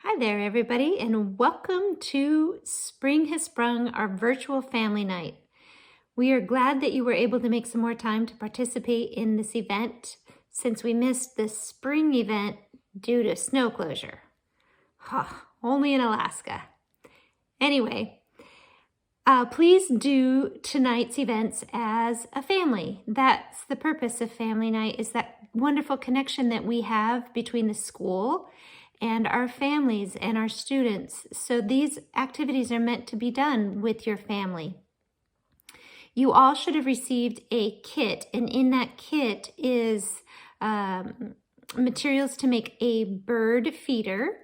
Hi there, everybody, and welcome to Spring Has Sprung, our virtual family night. We are glad that you were able to make some more time to participate in this event since we missed the spring event due to snow closure. Only in Alaska. Anyway, please do tonight's events as a family. That's the purpose of family night, is that wonderful connection that we have between the school and our families and our students. So these activities are meant to be done with your family. You all should have received a kit, and in that kit is materials to make a bird feeder,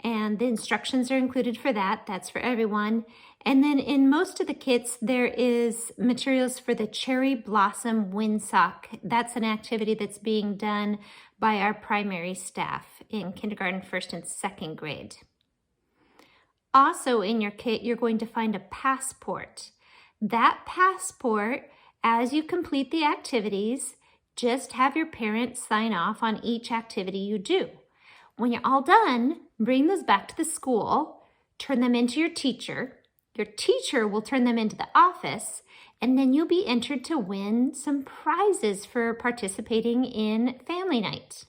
and the instructions are included for that. That's for everyone. And then in most of the kits, there is materials for the cherry blossom windsock. That's an activity that's being done by our primary staff in kindergarten, first and second grade. Also in your kit, you're going to find a passport. That passport, as you complete the activities, just have your parents sign off on each activity you do. When you're all done, bring those back to the school, turn them into your teacher. Your teacher will turn them into the office, and then you'll be entered to win some prizes for participating in family night.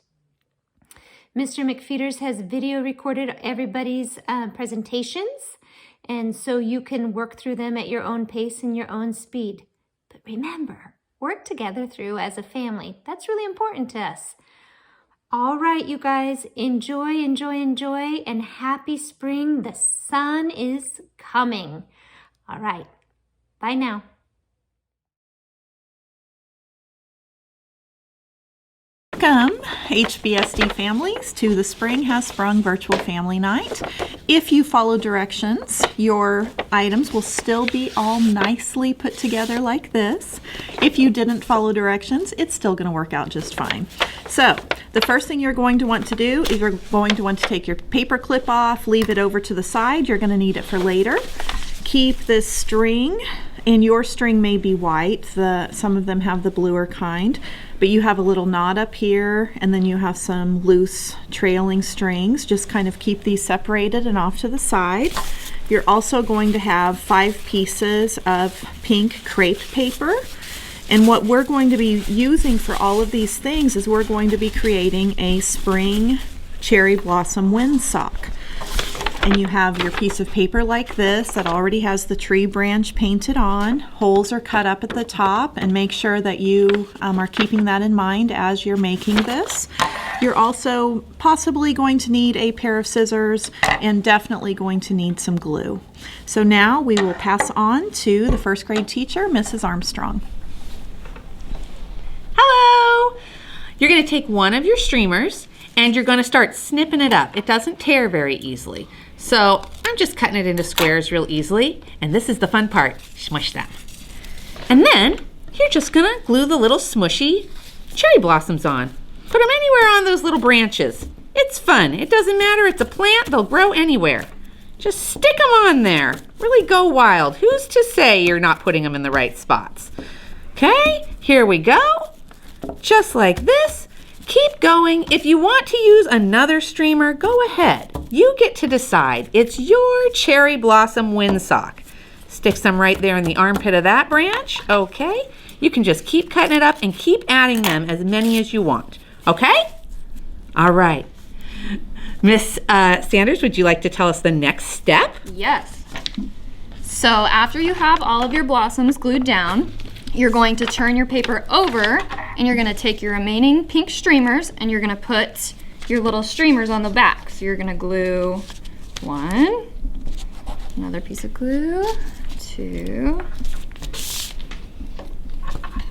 Mr. McFeeters has video recorded everybody's presentations, and so you can work through them at your own pace and your own speed. But remember, work together through as a family. That's really important to us. All right, you guys, enjoy, and happy spring. The sun is coming. All right, bye now. Welcome, HBSD families, to the Spring Has Sprung virtual family night. If you follow directions, your items will still be all nicely put together like this. If you didn't follow directions, it's still going to work out just fine. So, the first thing you're going to want to do is you're going to want to take your paper clip off, leave it over to the side. You're going to need it for later. Keep this string, and your string may be white. Some of them have the bluer kind. But you have a little knot up here, and then you have some loose trailing strings. Just kind of keep these separated and off to the side. You're also going to have 5 pieces of pink crepe paper. And what we're going to be using for all of these things is we're going to be creating a spring cherry blossom windsock. And you have your piece of paper like this that already has the tree branch painted on. Holes are cut up at the top, and make sure that you are keeping that in mind as you're making this. You're also possibly going to need a pair of scissors and definitely going to need some glue. So now we will pass on to the first grade teacher, Mrs. Armstrong. Hello! You're going to take one of your streamers and you're going to start snipping it up. It doesn't tear very easily. So I'm just cutting it into squares real easily, and this is the fun part. Smush that. And then you're just going to glue the little smushy cherry blossoms on. Put them anywhere on those little branches. It's fun. It doesn't matter. It's a plant. They'll grow anywhere. Just stick them on there. Really go wild. Who's to say you're not putting them in the right spots? Okay, here we go. Just like this. Keep going. If you want to use another streamer, go ahead. You get to decide. It's your cherry blossom windsock. Stick some right there in the armpit of that branch. Okay. You can just keep cutting it up and keep adding them, as many as you want. Okay? All right. Miss Sanders, would you like to tell us the next step? Yes. So after you have all of your blossoms glued down, you're going to turn your paper over, and you're going to take your remaining pink streamers and you're going to put your little streamers on the back. So you're going to glue 1, another piece of glue, 2,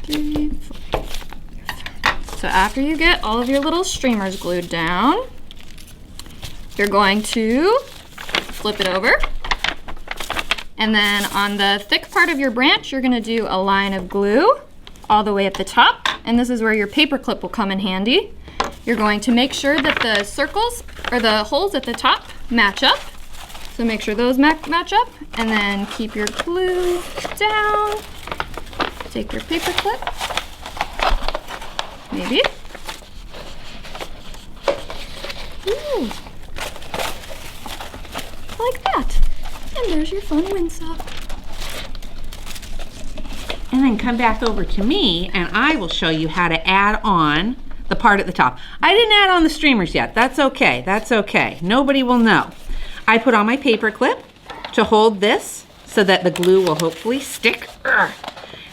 3, 4. So after you get all of your little streamers glued down, you're going to flip it over. And then on the thick part of your branch, you're going to do a line of glue all the way at the top. And this is where your paper clip will come in handy. You're going to make sure that the circles or the holes at the top match up. So make sure those match up. And then keep your glue down. Take your paper clip. Maybe. Ooh. fun windsock. And then come back over to me and I will show you how to add on the part at the top. I didn't add on the streamers yet. That's okay. That's okay. Nobody will know. I put on my paper clip to hold this so that the glue will hopefully stick. Urgh.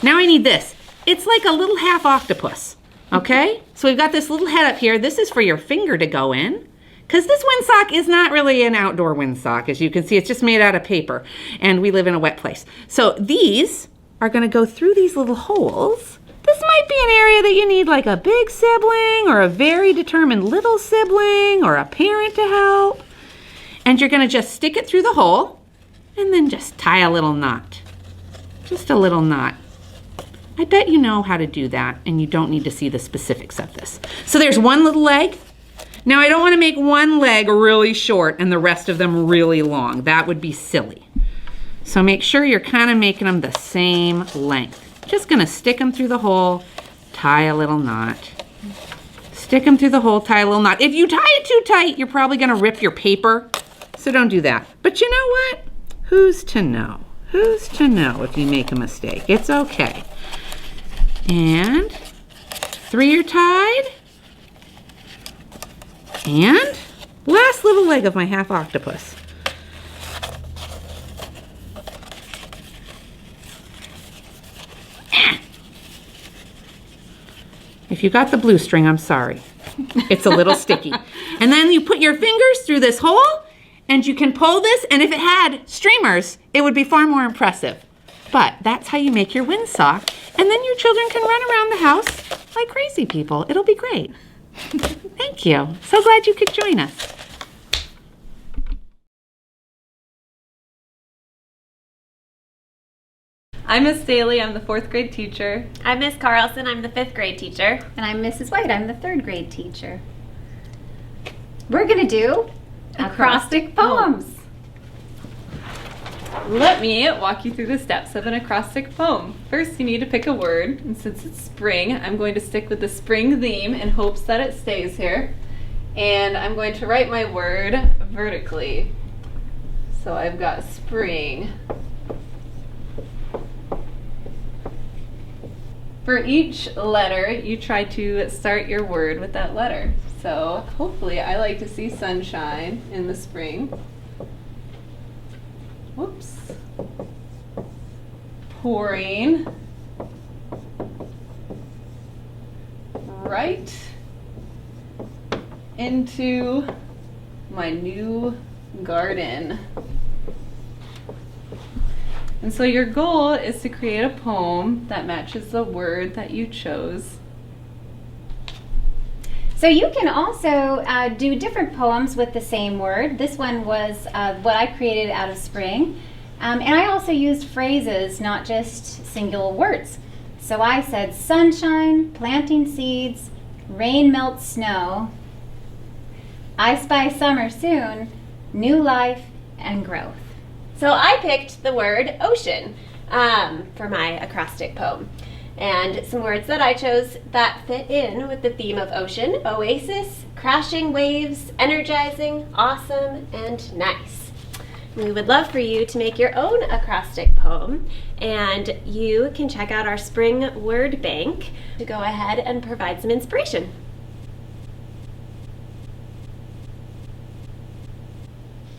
Now I need this. It's like a little half octopus, okay? So we've got this little head up here. This is for your finger to go in, because this windsock is not really an outdoor windsock. As you can see, it's just made out of paper, and we live in a wet place. So these are gonna go through these little holes. This might be an area that you need like a big sibling or a very determined little sibling or a parent to help. And you're gonna just stick it through the hole and then just tie a little knot. Just a little knot. I bet you know how to do that and you don't need to see the specifics of this. So there's one little leg. Now I don't want to make one leg really short and the rest of them really long. That would be silly. So make sure you're kind of making them the same length. Just gonna stick them through the hole, tie a little knot. Stick them through the hole, tie a little knot. If you tie it too tight, you're probably gonna rip your paper. So don't do that. But you know what? Who's to know? Who's to know if you make a mistake? It's okay. And 3 are tied. And last little leg of my half octopus. If you got the blue string, I'm sorry. It's a little sticky. And then you put your fingers through this hole and you can pull this, and if it had streamers, it would be far more impressive. But that's how you make your windsock, and then your children can run around the house like crazy people. It'll be great. Thank you. So glad you could join us. I'm Miss Daly, I'm the 4th grade teacher. I'm Miss Carlson, I'm the 5th grade teacher. And I'm Mrs. White, I'm the 3rd grade teacher. We're gonna do acrostic poems. Let me walk you through the steps of an acrostic poem. First, you need to pick a word, and since it's spring, I'm going to stick with the spring theme in hopes that it stays here. And I'm going to write my word vertically. So I've got spring. For each letter, you try to start your word with that letter. So hopefully I like to see sunshine in the spring. Whoops. Pouring. Right into my new garden. And so your goal is to create a poem that matches the word that you chose. So you can also do different poems with the same word. This one was what I created out of spring. And I also used phrases, not just single words. So I said sunshine, planting seeds, rain melts snow, I spy summer soon, new life and growth. So I picked the word ocean for my acrostic poem. And some words that I chose that fit in with the theme of ocean: oasis, crashing waves, energizing, awesome, and nice. We would love for you to make your own acrostic poem, and you can check out our spring word bank to go ahead and provide some inspiration.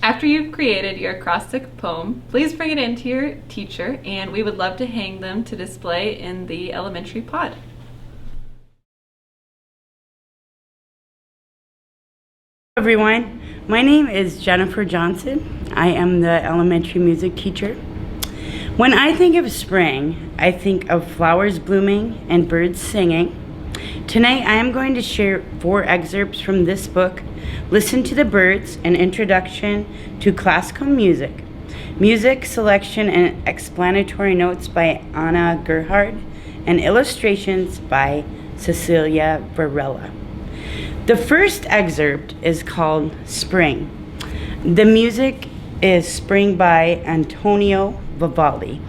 After you've created your acrostic poem, please bring it in to your teacher, and we would love to hang them to display in the elementary pod. Hello everyone, my name is Jennifer Johnson. I am the elementary music teacher. When I think of spring, I think of flowers blooming and birds singing. Tonight I am going to share 4 excerpts from this book, Listen to the Birds, an Introduction to Classical Music. Music selection and explanatory notes by Anna Gerhard, and illustrations by Cecilia Varela. The first excerpt is called Spring. The music is Spring by Antonio Vivaldi.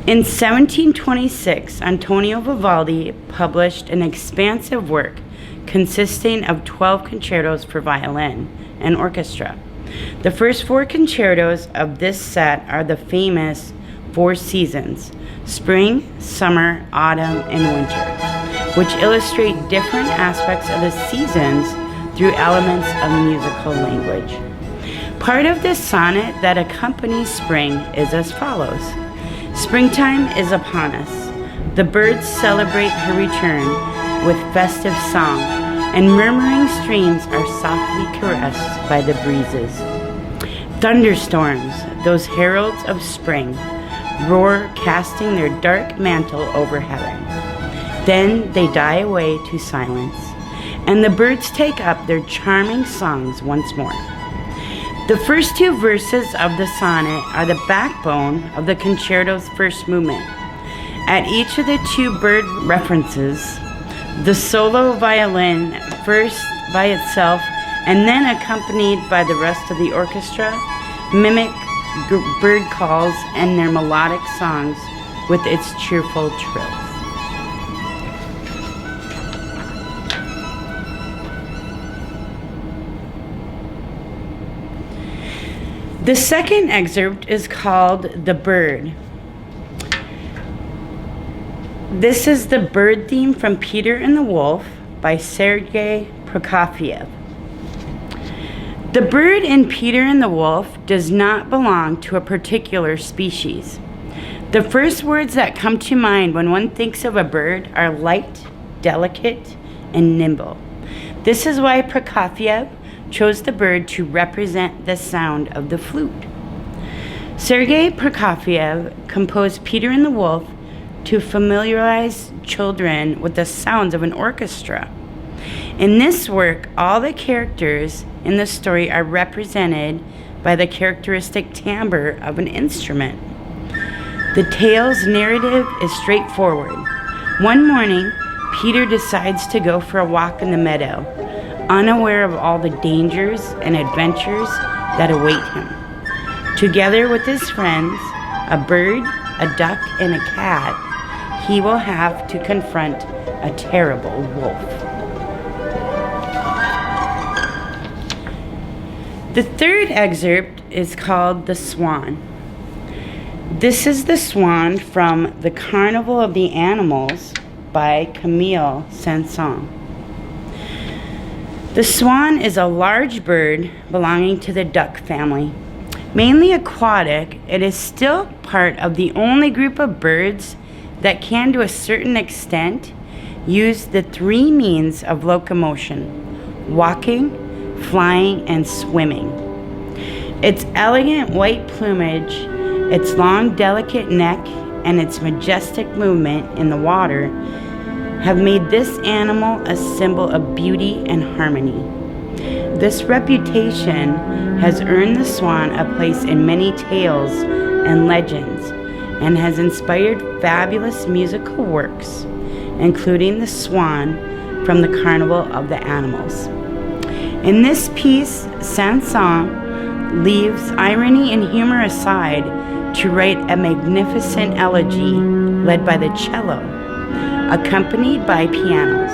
In 1726, Antonio Vivaldi published an expansive work consisting of 12 concertos for violin and orchestra. The first 4 concertos of this set are the famous 4 seasons: spring, summer, autumn, and winter, which illustrate different aspects of the seasons through elements of musical language. Part of this sonnet that accompanies spring is as follows. Springtime is upon us. The birds celebrate her return with festive song, and murmuring streams are softly caressed by the breezes. Thunderstorms, those heralds of spring, roar, casting their dark mantle over heaven. Then they die away to silence, and the birds take up their charming songs once more. The first 2 verses of the sonnet are the backbone of the concerto's first movement. At each of the 2 bird references, the solo violin, first by itself and then accompanied by the rest of the orchestra, mimic bird calls and their melodic songs with its cheerful trills. The second excerpt is called The Bird. This is the bird theme from Peter and the Wolf by Sergei Prokofiev. The bird in Peter and the Wolf does not belong to a particular species. The first words that come to mind when one thinks of a bird are light, delicate, and nimble. This is why Prokofiev chose the bird to represent the sound of the flute. Sergei Prokofiev composed Peter and the Wolf to familiarize children with the sounds of an orchestra. In this work, all the characters in the story are represented by the characteristic timbre of an instrument. The tale's narrative is straightforward. One morning, Peter decides to go for a walk in the meadow, unaware of all the dangers and adventures that await him. Together with his friends, a bird, a duck, and a cat, he will have to confront a terrible wolf. The third excerpt is called The Swan. This is The Swan from The Carnival of the Animals by Camille Saint-Saëns. The swan is a large bird belonging to the duck family. Mainly aquatic, it is still part of the only group of birds that can, to a certain extent, use the 3 means of locomotion: walking, flying, and swimming. Its elegant white plumage, its long delicate neck, and its majestic movement in the water have made this animal a symbol of beauty and harmony. This reputation has earned the swan a place in many tales and legends and has inspired fabulous musical works, including The Swan from the Carnival of the Animals. In this piece, Saint-Saëns leaves irony and humor aside to write a magnificent elegy led by the cello, accompanied by pianos.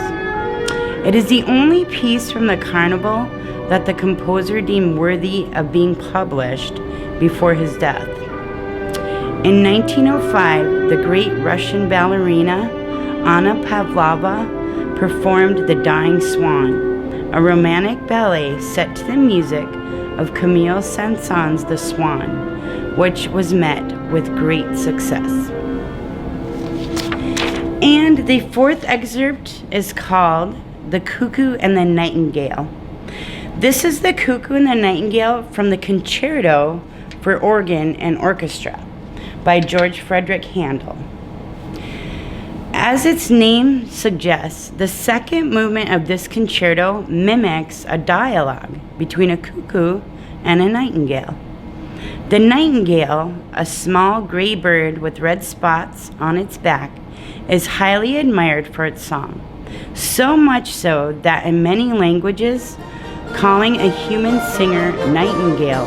It is the only piece from the Carnival that the composer deemed worthy of being published before his death. In 1905, the great Russian ballerina Anna Pavlova performed The Dying Swan, a romantic ballet set to the music of Camille Saint-Saëns' The Swan, which was met with great success. And the fourth excerpt is called The Cuckoo and the Nightingale. This is The Cuckoo and the Nightingale from the Concerto for Organ and Orchestra by George Frederick Handel. As its name suggests, the second movement of this concerto mimics a dialogue between a cuckoo and a nightingale. The nightingale, a small gray bird with red spots on its back, is highly admired for its song, so much so that in many languages, calling a human singer nightingale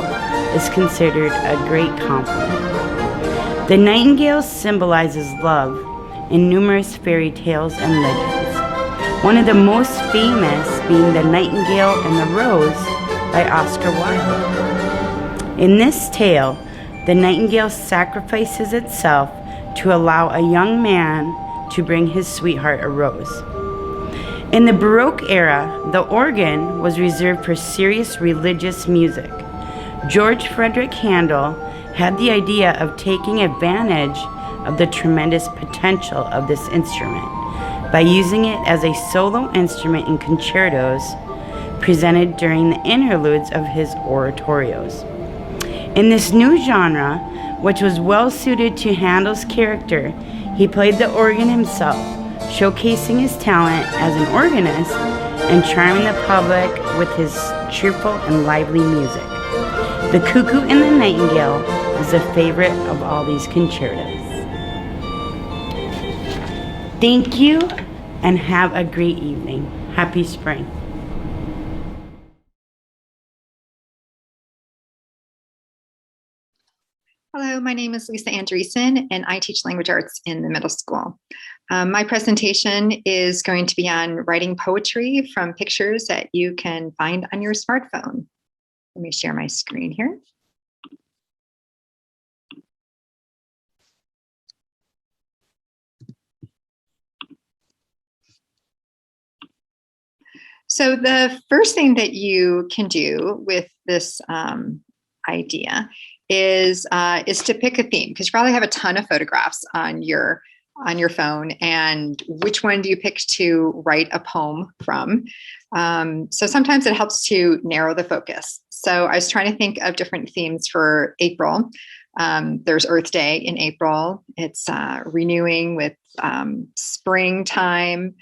is considered a great compliment. The nightingale symbolizes love in numerous fairy tales and legends, one of the most famous being The Nightingale and the Rose by Oscar Wilde. In this tale, the nightingale sacrifices itself to allow a young man to bring his sweetheart a rose. In the Baroque era, the organ was reserved for serious religious music. George Frederick Handel had the idea of taking advantage of the tremendous potential of this instrument by using it as a solo instrument in concertos presented during the interludes of his oratorios. In this new genre, which was well suited to Handel's character, he played the organ himself, showcasing his talent as an organist and charming the public with his cheerful and lively music. The Cuckoo and the Nightingale is a favorite of all these concertos. Thank you and have a great evening. Happy spring. Hello, my name is Lisa Andriesen, and I teach language arts in the middle school. My presentation is going to be on writing poetry from pictures that you can find on your smartphone. Let me share my screen here. So the first thing that you can do with this idea is to pick a theme, because you probably have a ton of photographs on your phone, and which one do you pick to write a poem from? So sometimes it helps to narrow the focus. So I was trying to think of different themes for April. There's Earth Day in April. It's renewing with springtime,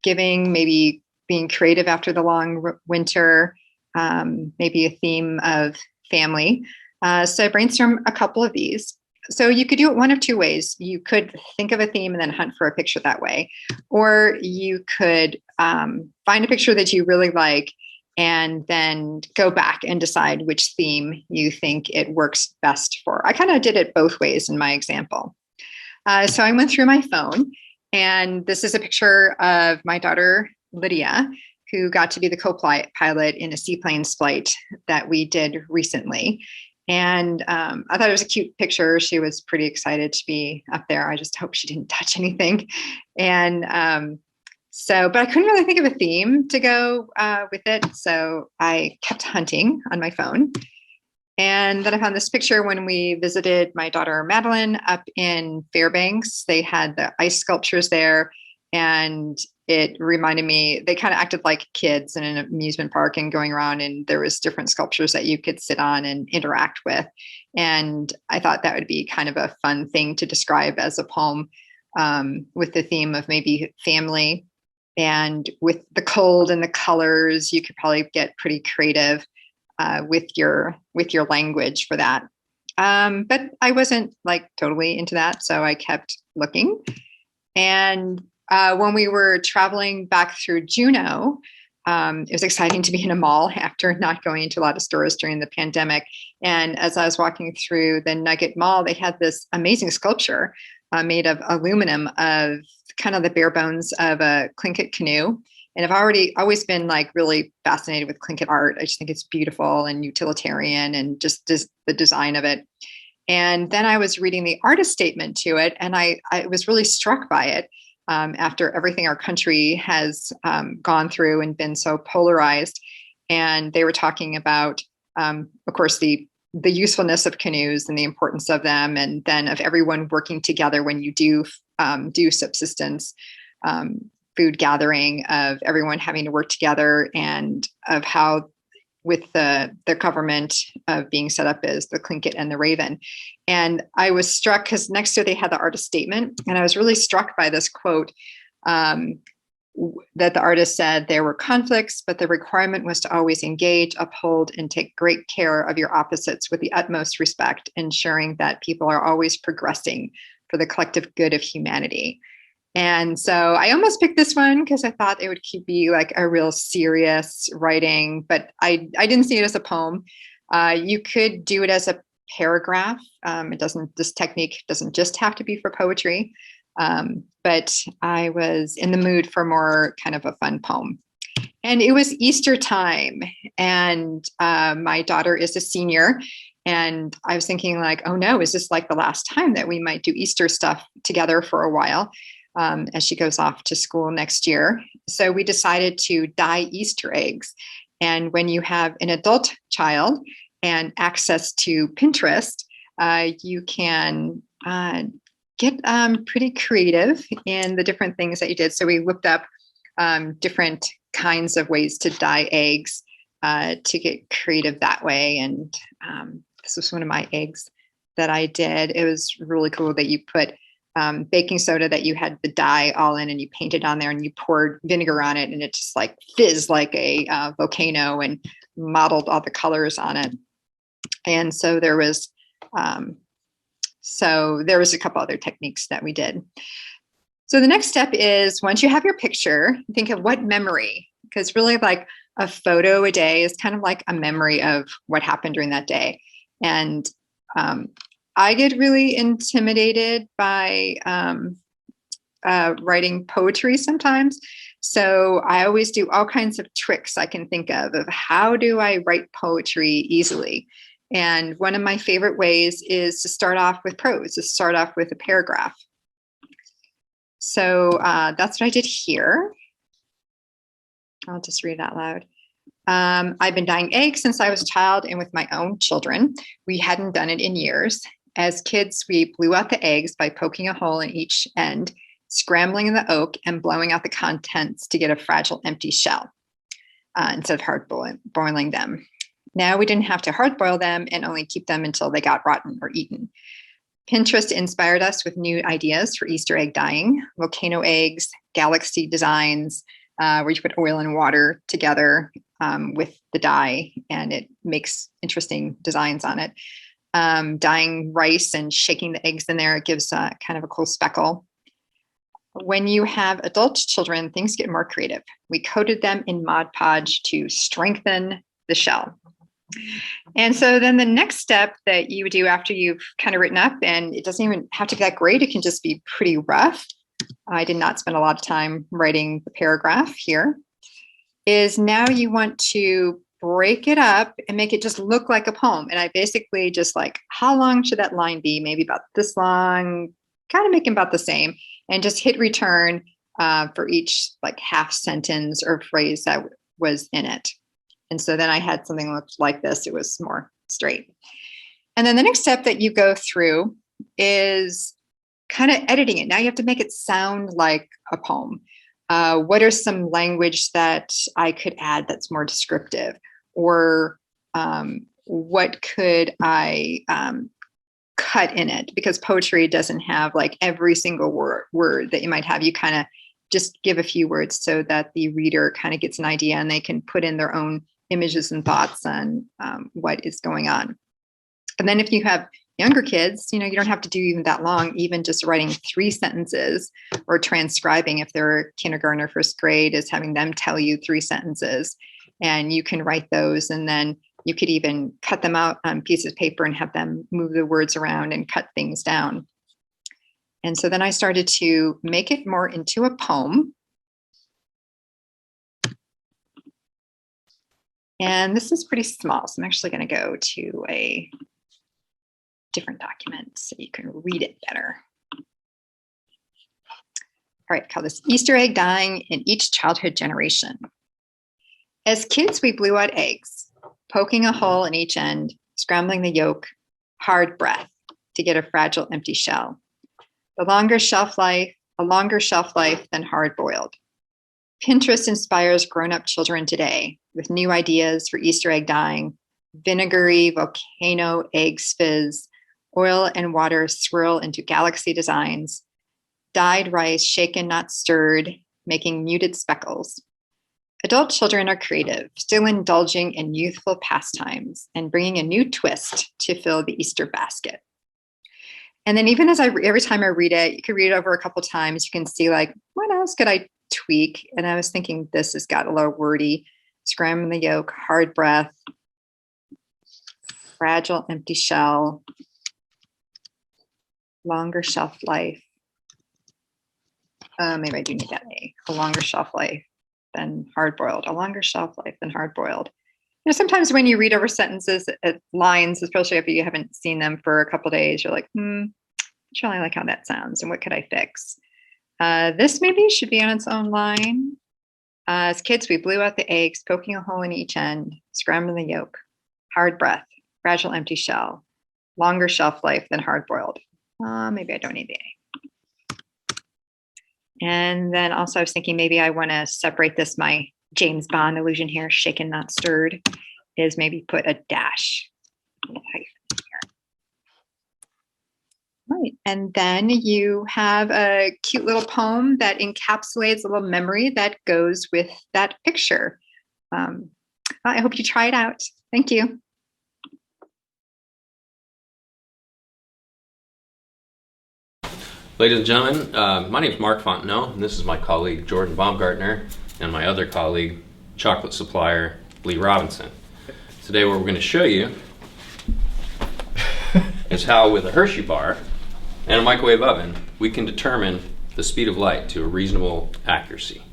giving, maybe being creative after the long winter, maybe a theme of family. So I brainstormed a couple of these. So you could do it one of two ways. You could think of a theme and then hunt for a picture that way. Or you could find a picture that you really like and then go back and decide which theme you think it works best for. I kind of did it both ways in my example. So I went through my phone, and this is a picture of my daughter, Lydia, who got to be the co-pilot in a seaplane's flight that we did recently. And I thought it was a cute picture. She was pretty excited to be up there. I just hope she didn't touch anything. And but I couldn't really think of a theme to go with it. So I kept hunting on my phone. And then I found this picture when we visited my daughter Madeline up in Fairbanks. They had the ice sculptures there, and it reminded me, they kind of acted like kids in an amusement park and going around, and there was different sculptures that you could sit on and interact with. And I thought that would be kind of a fun thing to describe as a poem, with the theme of maybe family. And with the cold and the colors, you could probably get pretty creative with your language for that. But I wasn't like totally into that, so I kept looking. And when we were traveling back through Juneau, it was exciting to be in a mall after not going into a lot of stores during the pandemic. And as I was walking through the Nugget Mall, they had this amazing sculpture made of aluminum of kind of the bare bones of a Tlingit canoe. And I've always been like really fascinated with Tlingit art. I just think it's beautiful and utilitarian, and just the design of it. And then I was reading the artist statement to it, and I was really struck by it. After everything our country has gone through and been so polarized. And they were talking about, of course, the usefulness of canoes and the importance of them, and then of everyone working together when you do subsistence food gathering, of everyone having to work together, and of how with the government of being set up as the Tlingit and the Raven. And I was struck because next to it, they had the artist statement. And I was really struck by this quote that the artist said, "There were conflicts, but the requirement was to always engage, uphold, and take great care of your opposites with the utmost respect, ensuring that people are always progressing for the collective good of humanity." And so I almost picked this one because I thought it would be like a real serious writing, but I didn't see it as a poem. You could do it as a paragraph. This technique doesn't just have to be for poetry, but I was in the mood for more kind of a fun poem. And it was Easter time, and my daughter is a senior, and I was thinking like, oh no, is this like the last time that we might do Easter stuff together for a while as she goes off to school next year? So we decided to dye Easter eggs. And when you have an adult child and access to Pinterest, you can get pretty creative in the different things that you did. So we looked up different kinds of ways to dye eggs to get creative that way. And this was one of my eggs that I did. It was really cool that you put baking soda that you had the dye all in and you painted on there and you poured vinegar on it and it just like fizzed like a volcano and modeled all the colors on it. And so there was a couple other techniques that we did. So the next step is once you have your picture, think of what memory, because really like a photo a day is kind of like a memory of what happened during that day. And I get really intimidated by writing poetry sometimes. So I always do all kinds of tricks I can think of how do I write poetry easily. And one of my favorite ways is to start off with prose, to start off with a paragraph. So that's what I did here. I'll just read it out loud. I've been dyeing eggs since I was a child and with my own children. We hadn't done it in years. As kids, we blew out the eggs by poking a hole in each end, scrambling in the oak and blowing out the contents to get a fragile empty shell instead of hard boiling them. Now we didn't have to hard boil them and only keep them until they got rotten or eaten. Pinterest inspired us with new ideas for Easter egg dyeing, volcano eggs, galaxy designs, where you put oil and water together with the dye and it makes interesting designs on it. Dyeing rice and shaking the eggs in there, it gives kind of a cool speckle. When you have adult children, things get more creative. We coated them in Mod Podge to strengthen the shell. And so then the next step that you would do after you've kind of written up, and it doesn't even have to be that great, it can just be pretty rough. I did not spend a lot of time writing the paragraph here, is now you want to break it up and make it just look like a poem. And I basically just like, how long should that line be? Maybe about this long, kind of make them about the same, and just hit return for each like half sentence or phrase that was in it. And so then I had something that looked like this. It was more straight. And then the next step that you go through is kind of editing it. Now you have to make it sound like a poem. What are some language that I could add that's more descriptive? Or what could I cut in it? Because poetry doesn't have like every single word that you might have. You kind of just give a few words so that the reader kind of gets an idea and they can put in their own images and thoughts on what is going on. And then if you have younger kids, you don't have to do even that long, even just writing 3 sentences or transcribing if they're kindergarten or first grade is having them tell you 3 sentences and you can write those. And then you could even cut them out on pieces of paper and have them move the words around and cut things down. And so then I started to make it more into a poem. And this is pretty small, so I'm actually going to go to a different document so you can read it better. All right, call this Easter egg dyeing in each childhood generation. As kids, we blew out eggs, poking a hole in each end, scrambling the yolk, hard breath to get a fragile empty shell. A longer shelf life than hard boiled. Pinterest inspires grown-up children today with new ideas for Easter egg dyeing, vinegary volcano eggs fizz, oil and water swirl into galaxy designs, dyed rice shaken not stirred, making muted speckles. Adult children are creative, still indulging in youthful pastimes and bringing a new twist to fill the Easter basket. And then even as every time I read it, you can read it over a couple times, you can see like, what else could I tweak? And I was thinking this has got a little wordy, scrambling the yolk, hard breath, fragile empty shell, longer shelf life. Maybe I do need that a longer shelf life than hard-boiled, a longer shelf life than hard-boiled. Sometimes when you read over sentences, lines, especially if you haven't seen them for a couple days, you're like, I really like how that sounds, and what could I fix? This maybe should be on its own line. As kids, we blew out the eggs, poking a hole in each end, scrambling the yolk. Hard breath, fragile empty shell, longer shelf life than hard-boiled. Maybe I don't need the A. And then also I was thinking maybe I want to separate this, my James Bond illusion here, shaken not stirred, is maybe put a dash. Right, and then you have a cute little poem that encapsulates a little memory that goes with that picture. I hope you try it out. Thank you. Ladies and gentlemen, my name is Mark Fontenot, and this is my colleague Jordan Baumgartner and my other colleague, chocolate supplier Lee Robinson. Today what we're going to show you is how with a Hershey bar and a microwave oven we can determine the speed of light to a reasonable accuracy.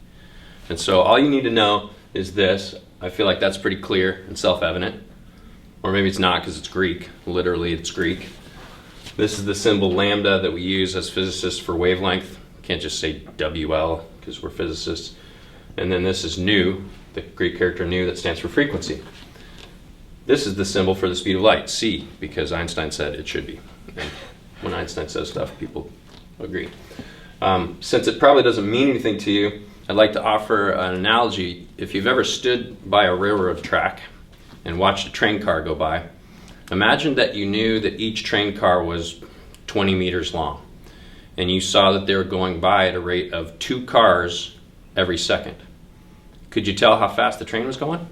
And so all you need to know is this. I feel like that's pretty clear and self-evident, or maybe it's not because it's Greek. Literally it's Greek. This is the symbol lambda that we use as physicists for wavelength. Can't just say WL because we're physicists. And then this is nu, the Greek character nu that stands for frequency. This is the symbol for the speed of light, c, because Einstein said it should be. And when Einstein says stuff, people agree. Since it probably doesn't mean anything to you, I'd like to offer an analogy. If you've ever stood by a railroad track and watched a train car go by, imagine that you knew that each train car was 20 meters long, and you saw that they were going by at a rate of 2 cars every second. Could you tell how fast the train was going?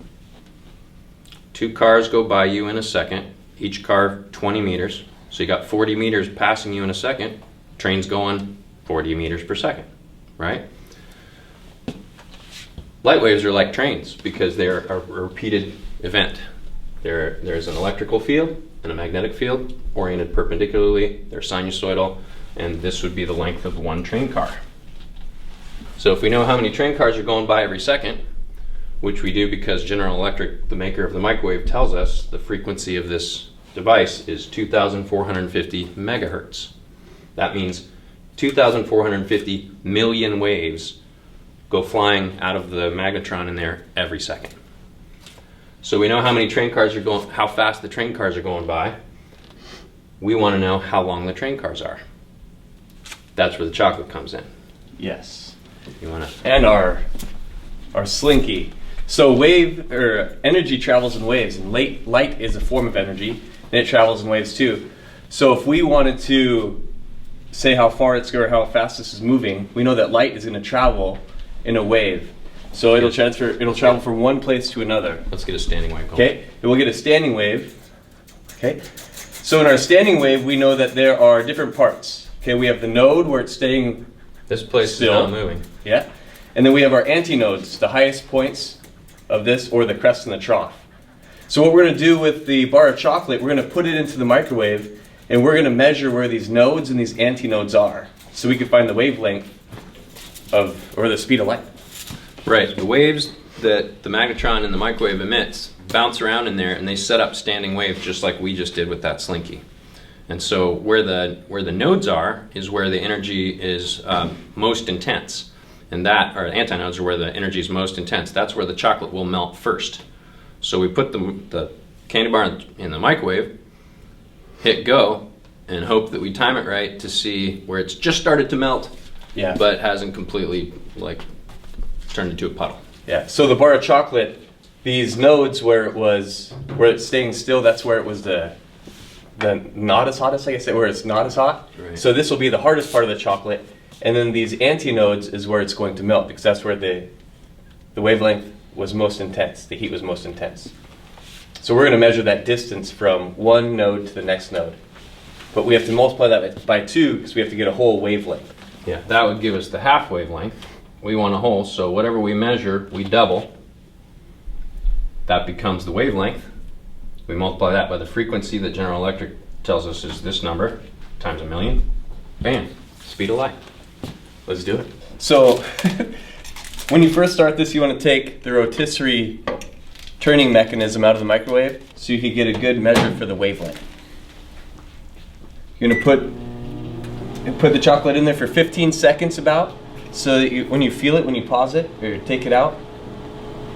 2 cars go by you in a second, each car 20 meters, so you got 40 meters passing you in a second. Train's going 40 meters per second, right? Light waves are like trains because they're a repeated event. There's an electrical field and a magnetic field oriented perpendicularly. They're sinusoidal, and this would be the length of one train car. So if we know how many train cars are going by every second, which we do because General Electric, the maker of the microwave, tells us the frequency of this device is 2,450 megahertz. That means 2,450 million waves go flying out of the magnetron in there every second. So we know how many train cars are going, how fast the train cars are going by. We want to know how long the train cars are. That's where the chocolate comes in. Yes. You want to? And our slinky. So wave or energy travels in waves, and light is a form of energy, and it travels in waves too. So if we wanted to say how far it's going or how fast this is moving, we know that light is going to travel in a wave. So it'll travel from one place to another. Let's get a standing wave going. Okay, and we'll get a standing wave. Okay, so in our standing wave, we know that there are different parts. Okay, we have the node where it's staying This place still. is not moving. Yeah, and then we have our antinodes, the highest points of this, or the crest and the trough. So what we're going to do with the bar of chocolate, we're going to put it into the microwave, and we're going to measure where these nodes and these antinodes are, so we can find the wavelength of, or the speed of light. Right. The waves that the magnetron in the microwave emits bounce around in there, and they set up standing waves just like we just did with that slinky. And so where the nodes are is where the energy is most intense, and that, or antinodes, are where the energy is most intense. That's where the chocolate will melt first. So we put the candy bar in the microwave, hit go, and hope that we time it right to see where it's just started to melt, Yeah. but hasn't completely turned into a puddle. Yeah. So the bar of chocolate, these nodes where it's staying still, that's where it was the not as hot as I guess, where it's not as hot. Right. So this will be the hardest part of the chocolate, and then these antinodes is where it's going to melt because that's where the wavelength was most intense, the heat was most intense. So we're going to measure that distance from one node to the next node. But we have to multiply that by 2 because we have to get a whole wavelength. Yeah, that would give us the half wavelength. We want a whole, so whatever we measure, we double. That becomes the wavelength. We multiply that by the frequency that General Electric tells us is this number times 1,000,000. Bam, speed of light. Let's do it. So When you first start this, you want to take the rotisserie turning mechanism out of the microwave so you can get a good measure for the wavelength. You're going to put the chocolate in there for 15 seconds about, so that when you feel it, when you pause it or take it out,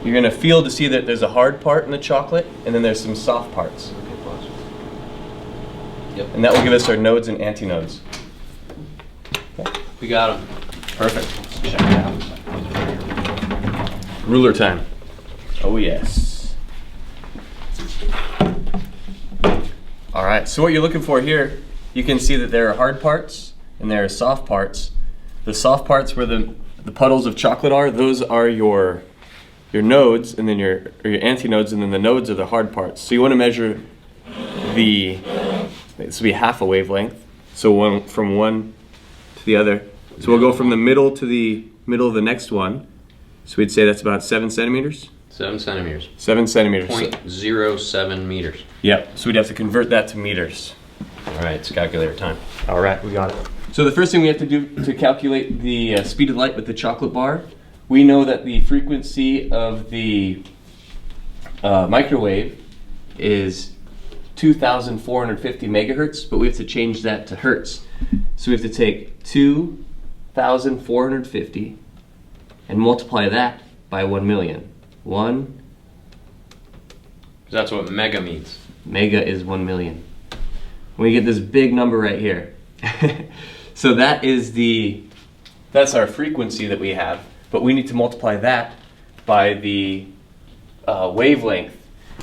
you're going to feel to see that there's a hard part in the chocolate and then there's some soft parts. Yep. And that will give us our nodes and antinodes. Okay. We got them. Perfect. Let's check it out. Ruler time. Oh yes. All right, so what you're looking for here, you can see that there are hard parts and there are soft parts. The soft parts where the puddles of chocolate are, those are your nodes, and then your antinodes, and then the nodes are the hard parts. So you want to measure this will be half a wavelength, so from one to the other. So we'll go from the middle to the middle of the next one. So we'd say that's about 7 centimeters? 7 centimeters. 7 centimeters. 0.07 meters. Yep, so we'd have to convert that to meters. All right, it's calculator time. All right, we got it. So the first thing we have to do to calculate the speed of light with the chocolate bar, we know that the frequency of the microwave is 2,450 megahertz, but we have to change that to hertz. So we have to take 2,450 and multiply that by 1 million. That's what mega means. Mega is 1 million. We get this big number right here. So that's our frequency that we have, but we need to multiply that by the wavelength.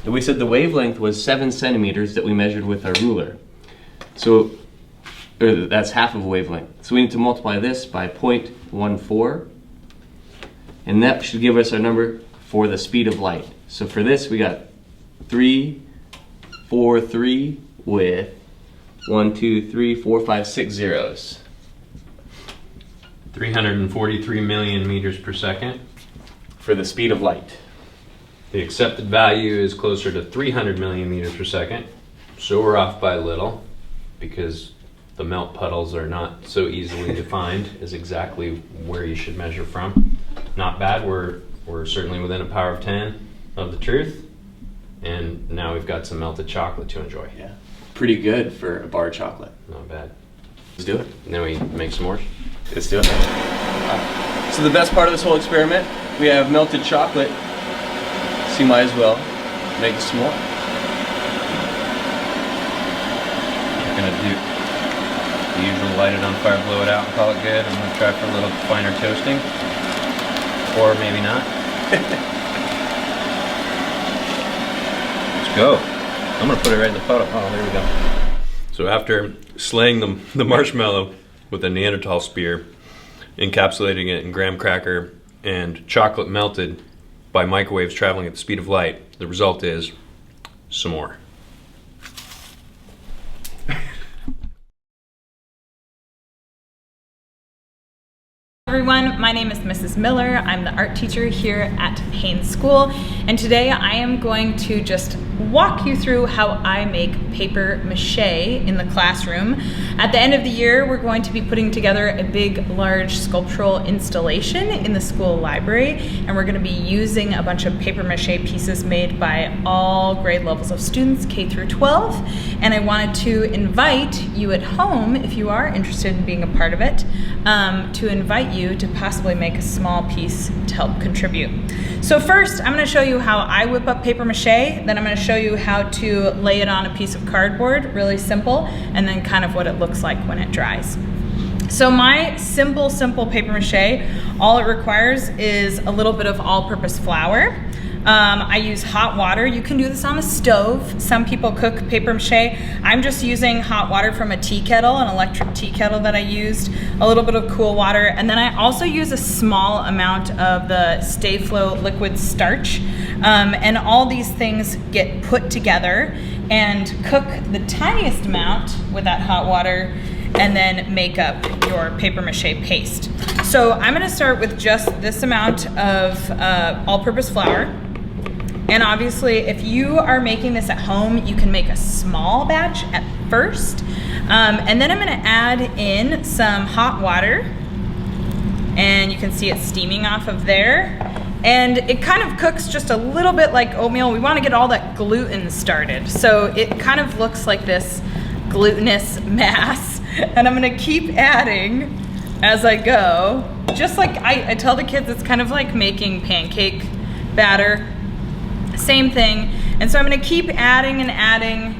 And we said the wavelength was 7 centimeters that we measured with our ruler. So that's half of a wavelength. So we need to multiply this by 0.14, and that should give us our number for the speed of light. So for this, we got 343 with 1, 2, 3, 4, 5, 6 zeros. 343 million meters per second. For the speed of light. The accepted value is closer to 300 million meters per second. So we're off by a little because the melt puddles are not so easily defined as exactly where you should measure from. Not bad, we're certainly within a power of 10 of the truth. And now we've got some melted chocolate to enjoy. Yeah. Pretty good for a bar of chocolate. Not bad. Let's do it. And then we make some more. Let's do it. So the best part of this whole experiment, we have melted chocolate, so you might as well make some more. We're gonna do the usual light it on fire, blow it out, and call it good. I'm gonna try for a little finer toasting. Or maybe not. Let's go. I'm gonna put it right in the puddle. Oh, there we go. So after slaying the marshmallow with a Neanderthal spear, encapsulating it in graham cracker and chocolate melted by microwaves traveling at the speed of light, the result is some more. Everyone, my name is Mrs. Miller. I'm the art teacher here at Haines School, and today I am going to just walk you through how I make paper mache in the classroom. At the end of the year, we're going to be putting together a big, large sculptural installation in the school library, and we're going to be using a bunch of paper mache pieces made by all grade levels of students, K through 12, and I wanted to invite you at home, if you are interested in being a part of it, to invite you to possibly make a small piece to help contribute. So first, I'm going to show you how I whip up paper mache, then I'm going to show you how to lay it on a piece of cardboard, really simple, and then kind of what it looks like when it dries. So my simple paper mache, all it requires is a little bit of all-purpose flour. I use hot water. You can do this on a stove. Some people cook paper mache. I'm just using hot water from a tea kettle, an electric tea kettle that I used, a little bit of cool water, and then I also use a small amount of the Stay Flow liquid starch. And all these things get put together and cook the tiniest amount with that hot water and then make up your paper mache paste. So I'm going to start with just this amount of all-purpose flour. And obviously, if you are making this at home, you can make a small batch at first. And then I'm going to add in some hot water. and you can see it steaming off of there. And it kind of cooks just a little bit like oatmeal. We want to get all that gluten started. So it kind of looks like this glutinous mass. And I'm gonna keep adding as I go. Just like I tell the kids, it's kind of like making pancake batter. Same thing. And so I'm gonna keep adding and adding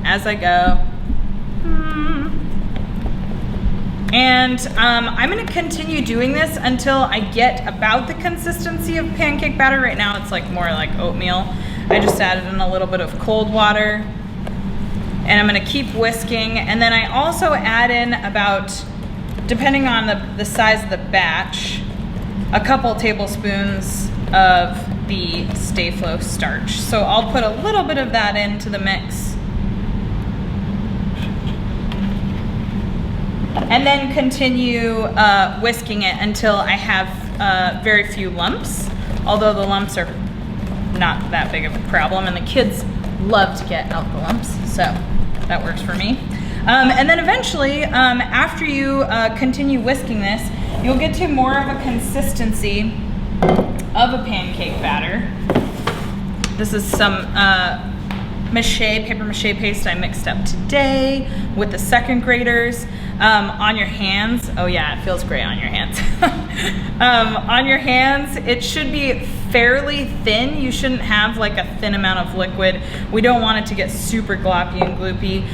as I go. And I'm gonna continue doing this until I get about the consistency of pancake batter. Right now it's like more like oatmeal. I just added in a little bit of cold water, and I'm gonna keep whisking. And then I also add in about, depending on the size of the batch, a couple tablespoons of the Stay-Flow starch. So I'll put a little bit of that into the mix. And then continue whisking it until I have very few lumps, although the lumps are not that big of a problem, and the kids love to get out the lumps, so that works for me. And then eventually, after you continue whisking this, you'll get to more of a consistency of a pancake batter. This is some Måché, paper mache paste I mixed up today with the second graders. On your hands, oh yeah, it feels great on your hands. On your hands, it should be fairly thin. You shouldn't have like a thin amount of liquid. We don't want it to get super gloppy and gloopy,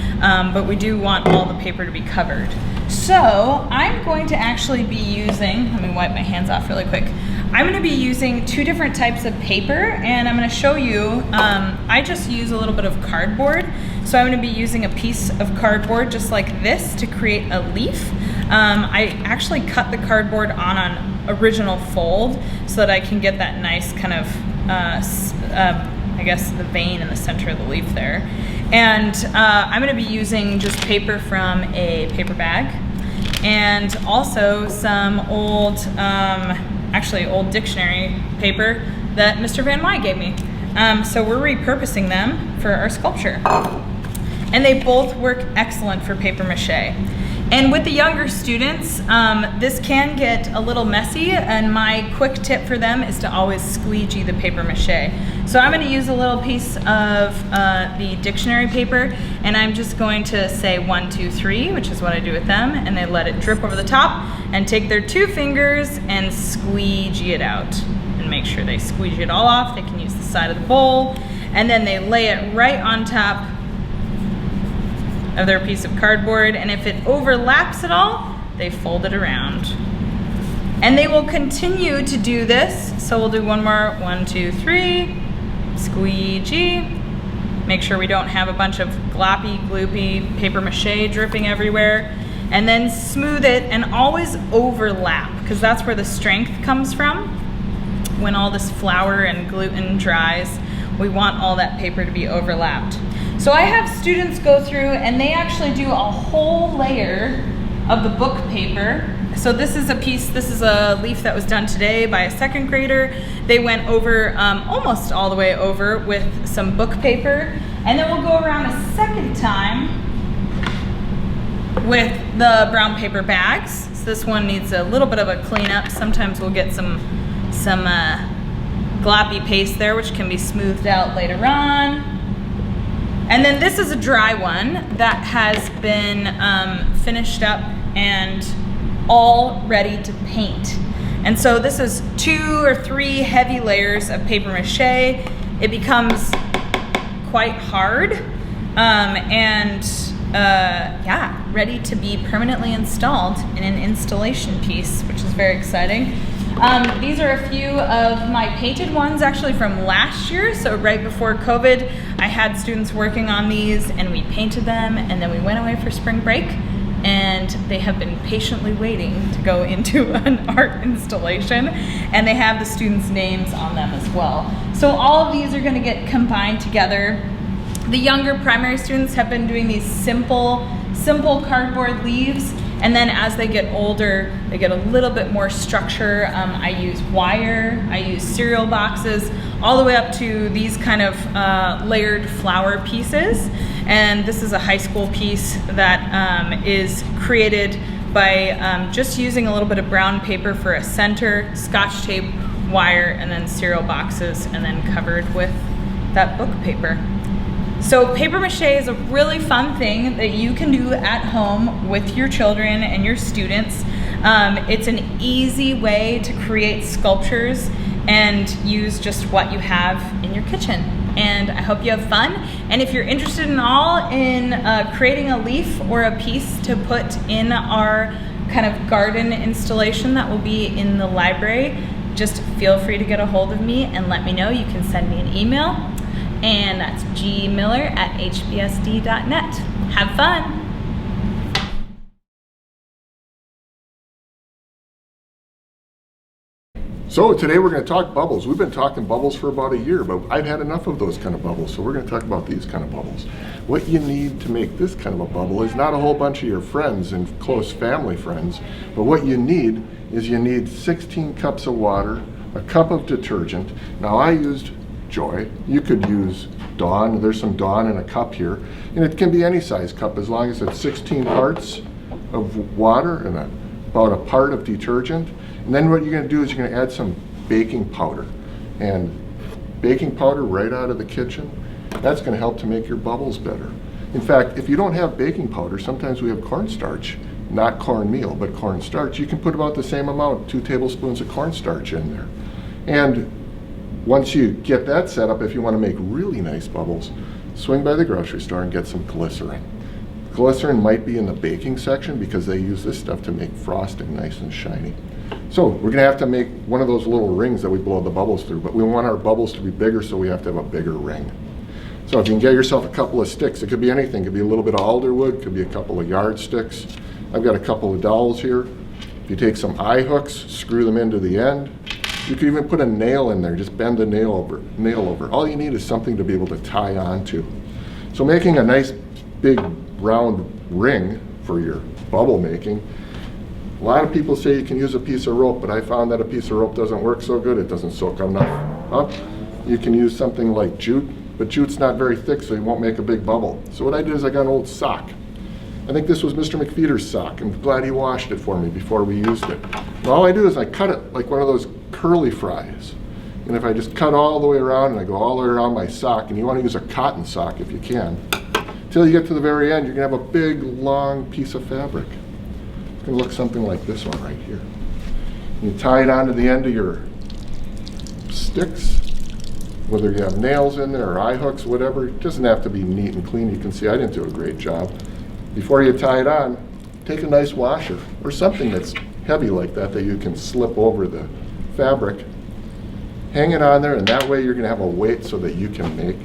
but we do want all the paper to be covered. So I'm going to actually be using, let me wipe my hands off really quick. I'm gonna be using two different types of paper, and I'm gonna show you, I just use a little bit of cardboard. So I'm gonna be using a piece of cardboard just like this to create a leaf. I actually cut the cardboard on an original fold so that I can get that nice kind of, I guess the vein in the center of the leaf there. And I'm gonna be using just paper from a paper bag, and also some old, actually old dictionary paper that Mr. Van Wy gave me. So we're repurposing them for our sculpture. And they both work excellent for paper mache. And with the younger students, this can get a little messy, and my quick tip for them is to always squeegee the paper mache. So I'm gonna use a little piece of the dictionary paper, and I'm just going to say 1, 2, 3, which is what I do with them, and they let it drip over the top, and take their 2 fingers and squeegee it out. And make sure they squeegee it all off. They can use the side of the bowl, and then they lay it right on top of their piece of cardboard, and if it overlaps at all, they fold it around. And they will continue to do this, so we'll do one more, 1, 2, 3, squeegee. Make sure we don't have a bunch of gloppy, gloopy paper mache dripping everywhere, and then smooth it, and always overlap, because that's where the strength comes from. When all this flour and gluten dries, we want all that paper to be overlapped. So I have students go through and they actually do a whole layer of the book paper. So this is a piece, this is a leaf that was done today by a second grader. They went over, almost all the way over with some book paper. And then we'll go around a second time with the brown paper bags. So this one needs a little bit of a cleanup. Sometimes we'll get some gloppy paste there, which can be smoothed out later on. And then this is a dry one that has been finished up and all ready to paint. And so this is 2 or 3 heavy layers of paper mache. It becomes quite hard yeah, ready to be permanently installed in an installation piece, which is very exciting. These are a few of my painted ones actually from last year. So right before COVID, I had students working on these and we painted them, and then we went away for spring break, and they have been patiently waiting to go into an art installation, and they have the students' names on them as well. So all of these are gonna get combined together. The younger primary students have been doing these simple cardboard leaves, and then as they get older, they get a little bit more structure. I use wire, I use cereal boxes, all the way up to these kind of layered flower pieces. And this is a high school piece that is created by just using a little bit of brown paper for a center, scotch tape, wire, and then cereal boxes, and then covered with that book paper. So paper mache is a really fun thing that you can do at home with your children and your students. It's an easy way to create sculptures and use just what you have in your kitchen. And I hope you have fun. And if you're interested in creating a leaf or a piece to put in our kind of garden installation that will be in the library, just feel free to get a hold of me and let me know. You can send me an email, and that's gmiller@hbsd.net. Have fun. So today we're going to talk bubbles. We've been talking bubbles for about a year, but I've had enough of those kind of bubbles, so we're going to talk about these kind of bubbles. What you need to make this kind of a bubble is not a whole bunch of your friends and close family friends, but what you need is 16 cups of water, a cup of detergent. Now I used Joy. You could use Dawn. There's some Dawn in a cup here, and it can be any size cup as long as it's 16 parts of water and about a part of detergent. And then what you're going to do is you're going to add some baking powder. And baking powder right out of the kitchen, that's going to help to make your bubbles better. In fact, if you don't have baking powder, sometimes we have cornstarch, not cornmeal, but cornstarch. You can put about the same amount, 2 tablespoons of cornstarch in there. And once you get that set up, if you want to make really nice bubbles, swing by the grocery store and get some glycerin. Glycerin might be in the baking section because they use this stuff to make frosting nice and shiny. So we're going to have to make one of those little rings that we blow the bubbles through, but we want our bubbles to be bigger, so we have to have a bigger ring. So if you can get yourself a couple of sticks, it could be anything. It could be a little bit of alderwood, it could be a couple of yardsticks. I've got a couple of dowels here. If you take some eye hooks, screw them into the end. You could even put a nail in there, just bend the nail over. All you need is something to be able to tie onto. So making a nice big round ring for your bubble making, a lot of people say you can use a piece of rope, but I found that a piece of rope doesn't work so good. It doesn't soak enough up. You can use something like jute, but jute's not very thick, so you won't make a big bubble. So what I did is I got an old sock. I think this was Mr. McFeeder's sock. I'm glad he washed it for me before we used it. And all I do is I cut it like one of those curly fries. And if I just cut all the way around and I go all the way around my sock, and you want to use a cotton sock if you can, till you get to the very end, you're going to have a big, long piece of fabric. It's going to look something like this one right here. You tie it onto the end of your sticks, whether you have nails in there or eye hooks, whatever. It doesn't have to be neat and clean. You can see I didn't do a great job. Before you tie it on, take a nice washer or something that's heavy like that you can slip over the fabric. Hang it on there, and that way you're going to have a weight so that you can make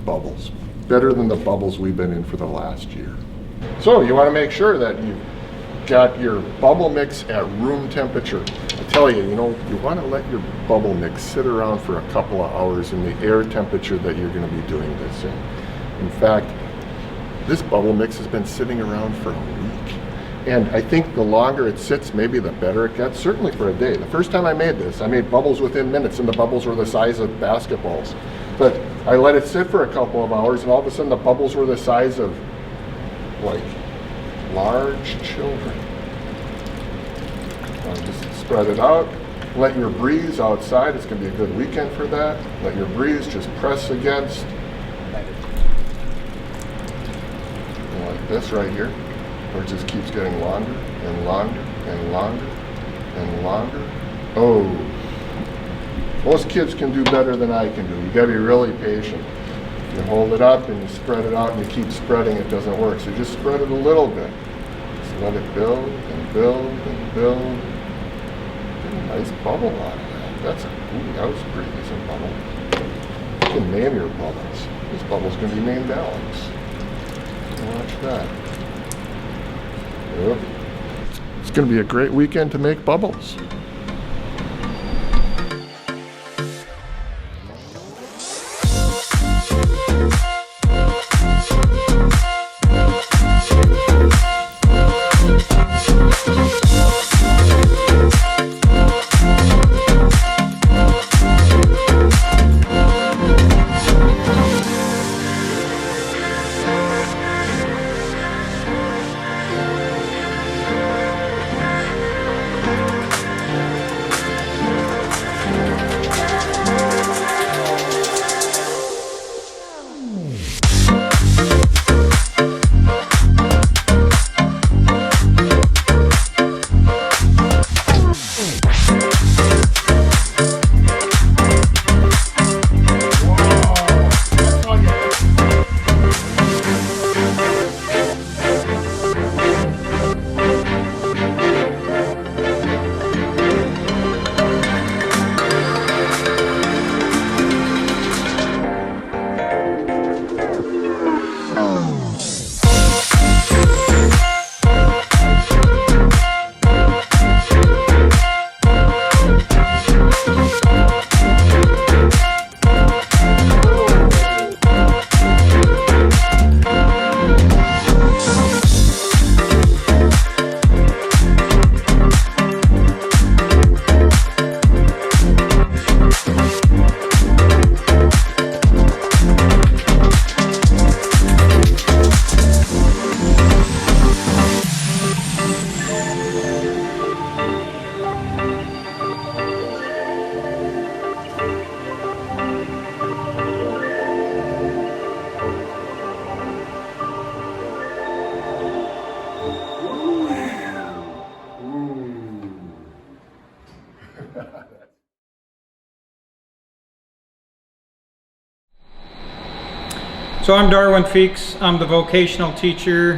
bubbles. Better than the bubbles we've been in for the last year. So you want to make sure that you've got your bubble mix at room temperature. I tell you, you want to let your bubble mix sit around for a couple of hours in the air temperature that you're going to be doing this in. In fact, this bubble mix has been sitting around for a week. And I think the longer it sits, maybe the better it gets, certainly for a day. The first time I made this, I made bubbles within minutes, and the bubbles were the size of basketballs. But I let it sit for a couple of hours, and all of a sudden the bubbles were the size of, like, large children. Just spread it out. Let your breeze outside. It's going to be a good weekend for that. Let your breeze just press against. Like this right here, where it just keeps getting longer and longer and longer and longer. Oh, most kids can do better than I can do. You gotta be really patient. You hold it up and you spread it out and you keep spreading, it doesn't work. So just spread it a little bit. Just let it build and build and build. Get a nice bubble out of that. That was a pretty decent bubble. You can name your bubbles. This bubble's gonna be named Alex. Watch that. Yep. It's going to be a great weekend to make bubbles. So I'm Darwin Feeks. I'm the vocational teacher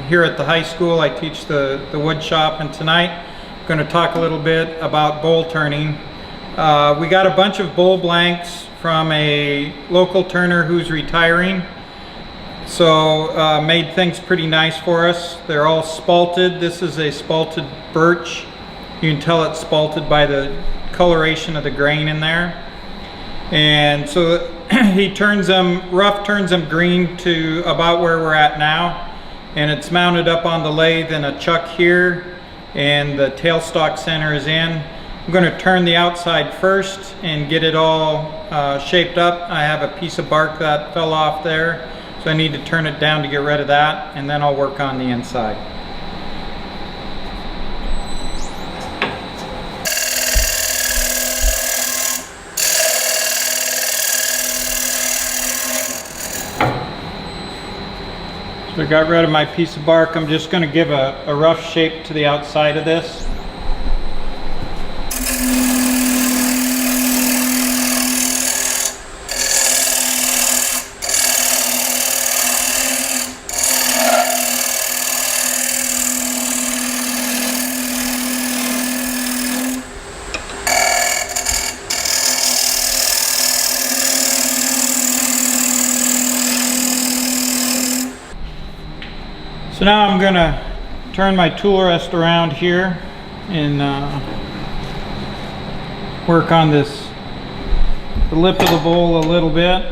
here at the high school. I teach the wood shop, and tonight I'm going to talk a little bit about bowl turning. We got a bunch of bowl blanks from a local turner who's retiring. So made things pretty nice for us. They're all spalted. This is a spalted birch. You can tell it's spalted by the coloration of the grain in there. And so he turns them, turns them green to about where we're at now. And it's mounted up on the lathe in a chuck here, and the tailstock center is in. I'm going to turn the outside first and get it all shaped up. I have a piece of bark that fell off there, so I need to turn it down to get rid of that, and then I'll work on the inside. So I got rid of my piece of bark. I'm just going to give a rough shape to the outside of this. So now I'm going to turn my tool rest around here and work on the lip of the bowl a little bit.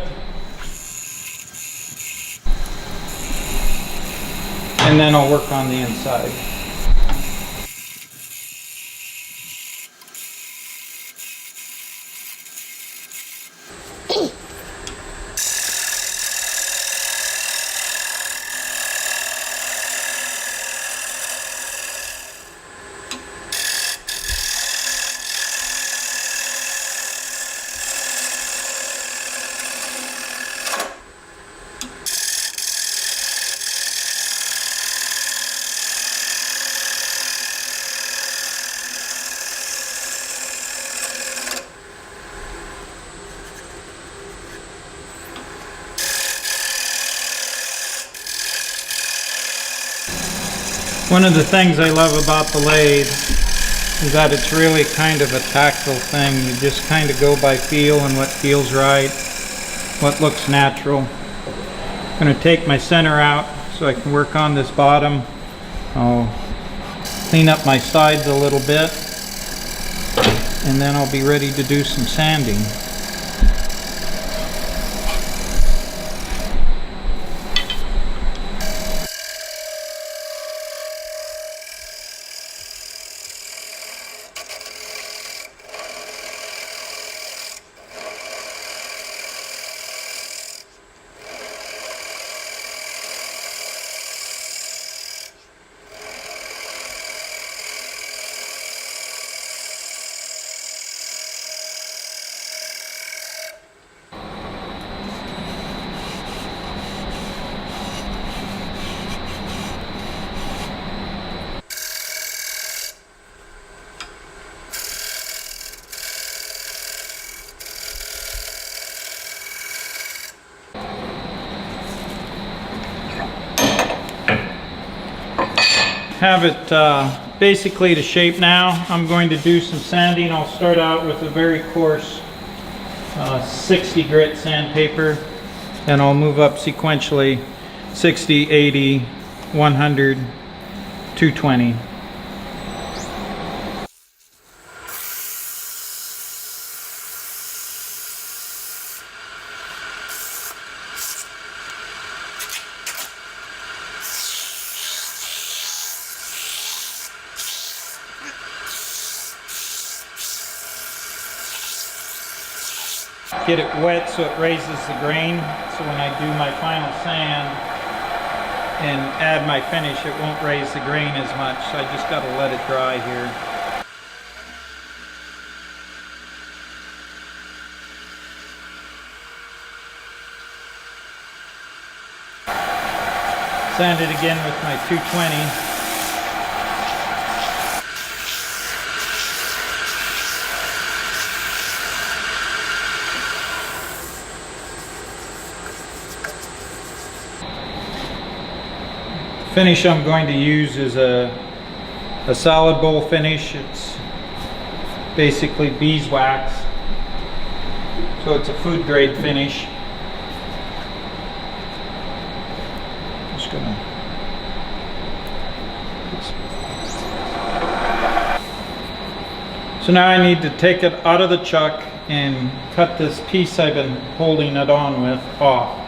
And then I'll work on the inside. One of the things I love about the lathe is that it's really kind of a tactile thing. You just kind of go by feel and what feels right, what looks natural. I'm going to take my center out so I can work on this bottom. I'll clean up my sides a little bit, and then I'll be ready to do some sanding. Have it basically to shape now. I'm going to do some sanding. I'll start out with a very coarse 60 grit sandpaper, and I'll move up sequentially 60, 80, 100, 220. Get it wet so it raises the grain, so when I do my final sand and add my finish, it won't raise the grain as much. So I just got to let it dry here. Sand it again with my 220. finish I'm going to use is a solid bowl finish. It's basically beeswax, so it's a food grade finish. Just gonna So now I need to take it out of the chuck and cut this piece I've been holding it on with off.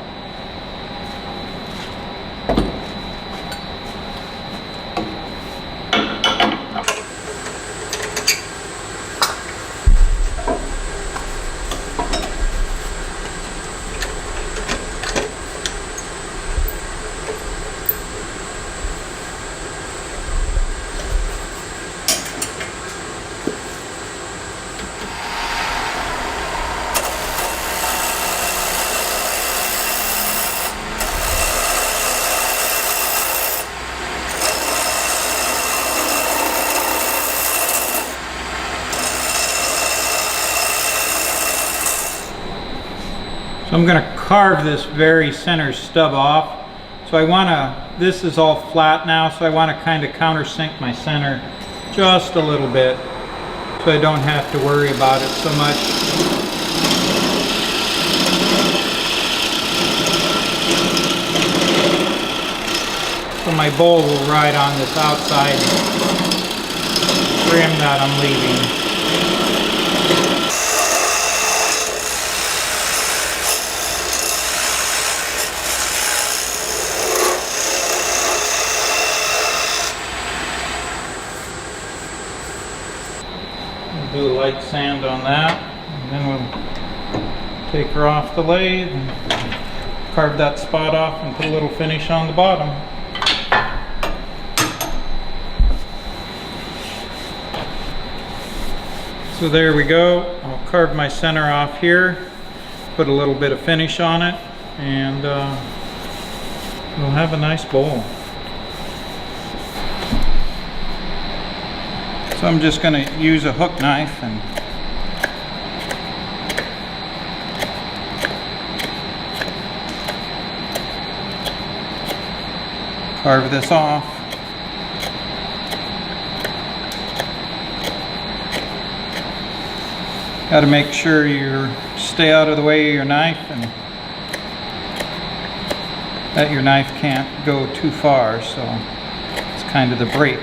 So I'm going to carve this very center stub off. So I want to, this is all flat now, so I want to kind of countersink my center just a little bit so I don't have to worry about it so much. So my bowl will ride on this outside rim that I'm leaving. Do a light sand on that, and then we'll take her off the lathe and carve that spot off and put a little finish on the bottom. So there we go. I'll carve my center off here, put a little bit of finish on it, and we'll have a nice bowl. So I'm just going to use a hook knife and carve this off. Got to make sure you stay out of the way of your knife and that your knife can't go too far, so it's kind of the break.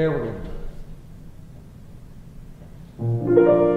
There we go. The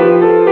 you.